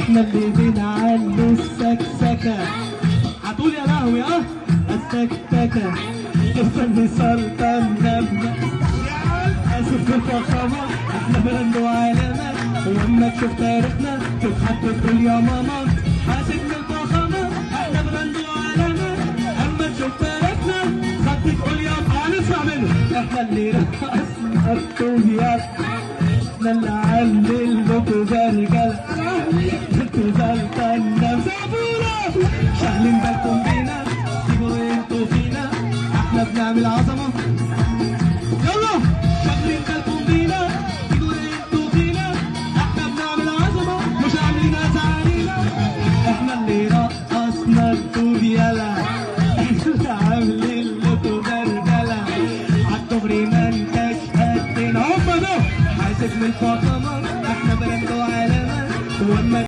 احنا اللي بنعلي السكسكة. هتقول يا لهوي السكسكة. الفن سلطنا اسف الفخامة. احنا براند وعلامة، ولما تشوف تاريخنا تضحك تقول يا ماما. اسف الفخامة احنا براند وعلامة، اما تشوف تاريخنا تضحك تقول يا ماما. هنسمع منه. احنا اللي رقصنا الطوبيات، احنا اللي علل لكم زي رجالة. انتوا سلطنا سابونا، شاغلين بالكم بينا، سيبوا انتوا فينا، احنا بنعمل عظمة. يلا شاغلين بالكم بينا، سيبوا انتوا فينا، احنا بنعمل عظمة، مش عاملين اسعارينا. احنا اللي رقصنا الطوبيالة، احنا اللي عاملين لكم زي رجالة. عالدغري ما انتش قدنا، هما ده حاسس من الفخامة. احنا براند وعلامة، واما